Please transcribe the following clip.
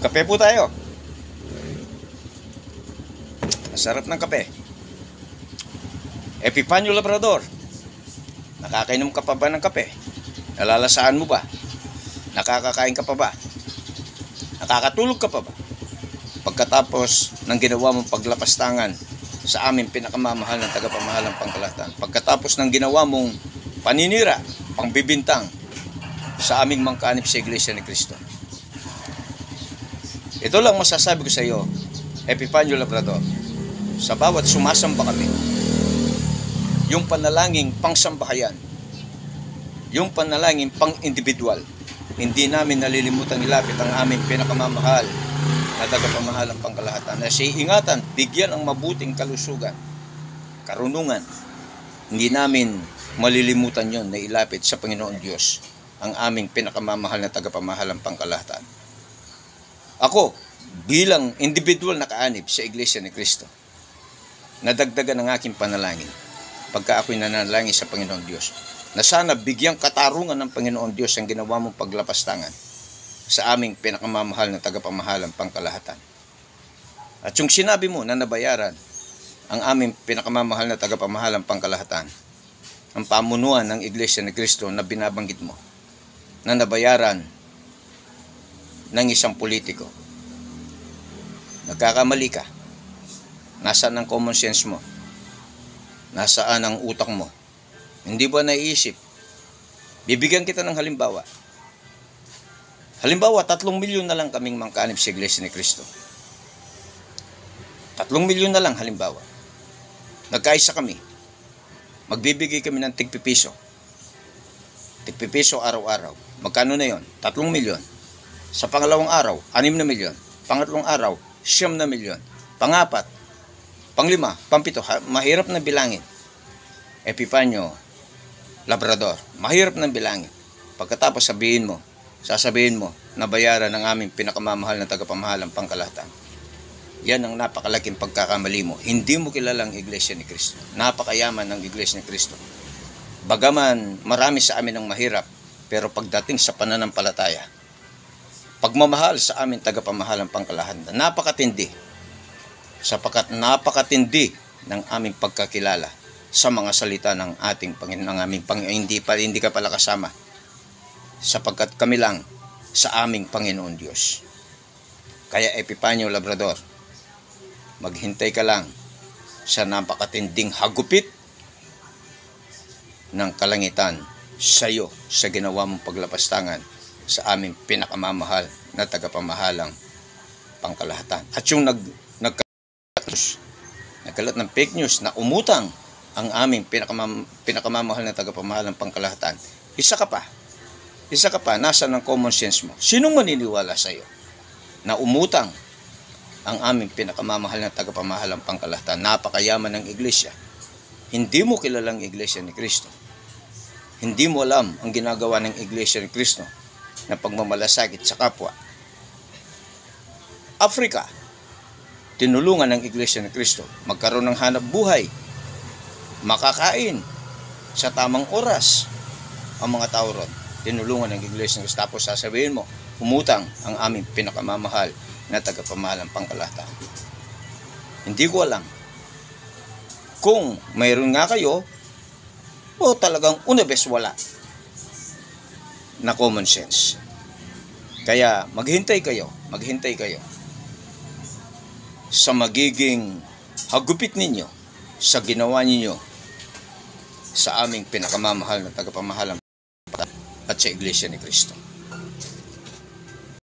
Kape po tayo. Masarap ng kape. Epipanyo Labrador. Nakakainom ka pa ba ng kape? Nalalasaan mo ba? Nakakakain ka pa ba? Nakakatulog ka pa ba? Pagkatapos ng ginawa mong paglapastangan sa aming pinakamamahal ng tagapamahalang pangkalahatan, pagkatapos ng ginawa mong paninira, pangbibintang sa aming mangkanib sa Iglesia ni Cristo. Ito lang masasabi ko sa iyo, Epipanyo Labrador, sa bawat sumasamba kami, yung panalangin pangsambahayan, yung panalangin pang-individual, hindi namin nalilimutan ilapit ang aming pinakamamahal na tagapamahalang pangkalahatan na siya ingatan, bigyan ang mabuting kalusugan, karunungan. Hindi namin malilimutan yon na ilapit sa Panginoon Diyos ang aming pinakamamahal na tagapamahalang pangkalahatan. Ako, bilang individual na kaanib sa Iglesia ni Cristo, nadagdagan ang aking panalangin pagka ako'y nanalangin sa Panginoon Diyos, na sana bigyang katarungan ng Panginoon Diyos ang ginawa mong paglapastangan sa aming pinakamamahal na tagapamahalang pangkalahatan. At yung sinabi mo na nabayaran ang aming pinakamamahal na tagapamahalang pangkalahatan, ang pamunuan ng Iglesia ni Cristo na binabanggit mo, na nabayaran ng isang politiko. Nagkakamali ka. Nasaan ang common sense mo? Nasaan ang utak mo? Hindi ba naiisip? Bibigyan kita ng halimbawa. Halimbawa, 3 milyon na lang kaming mangkanib sa Iglesia ni Cristo. 3 milyon na lang halimbawa. Nagkaisa kami. Magbibigay kami ng tigpipiso. Tigpipiso araw-araw. Magkano na yon? 3 milyon. Sa pangalawang araw, 6 na milyon. Pangatlong araw, 9 na milyon. Pangapat, panglima, pampito. Mahirap na bilangin. Epipanyo Labrador. Mahirap na bilangin. Pagkatapos sasabihin mo, nabayaran ng aming pinakamamahal na tagapamahalang pangkalahatan. Yan ang napakalaking pagkakamali mo. Hindi mo kilalang Iglesia ni Cristo. Napakayaman ng Iglesia ni Cristo. Bagaman marami sa amin ang mahirap, pero pagdating sa pananampalataya, pagmamahal sa aming tagapamahalang pangkalahatan, napakatindi. Sapagkat napakatindi ng aming pagkakilala sa mga salita ng ating Panginoon, ng aming Panginoon. Hindi ka pala kasama. Sapagkat kami lang sa aming Panginoon Diyos. Kaya Epipanyo Labrador, maghintay ka lang sa napakatinding hagupit ng kalangitan sa iyo sa ginawa mong paglapastangan sa aming pinakamamahal na tagapamahalang pangkalahatan. At yung nagkalat ng fake news na umutang ang aming pinakamamahal na tagapamahalang pangkalahatan, isa ka pa, nasa ng common sense mo. Sinong maniniwala sa iyo na umutang ang aming pinakamamahal na tagapamahalang pangkalahatan? Napakayaman ng Iglesia. Hindi mo kilalang Iglesia ni Cristo. Hindi mo alam ang ginagawa ng Iglesia ni Cristo na pagmamalasakit sa kapwa. Africa, tinulungan ng Iglesia ni Cristo magkaroon ng hanap buhay, makakain sa tamang oras ang mga tao ron. Tinulungan ng Iglesia ni Cristo. Tapos sasabihin mo, umutang ang aming pinakamamahal na tagapamahalang pangkalahatan. Hindi ko alam kung mayroon nga kayo o talagang unabes wala na common sense. Kaya maghintay kayo sa magiging hagupit ninyo sa ginawa ninyo sa aming pinakamamahal na tagapamahalang at sa Iglesia ni Cristo.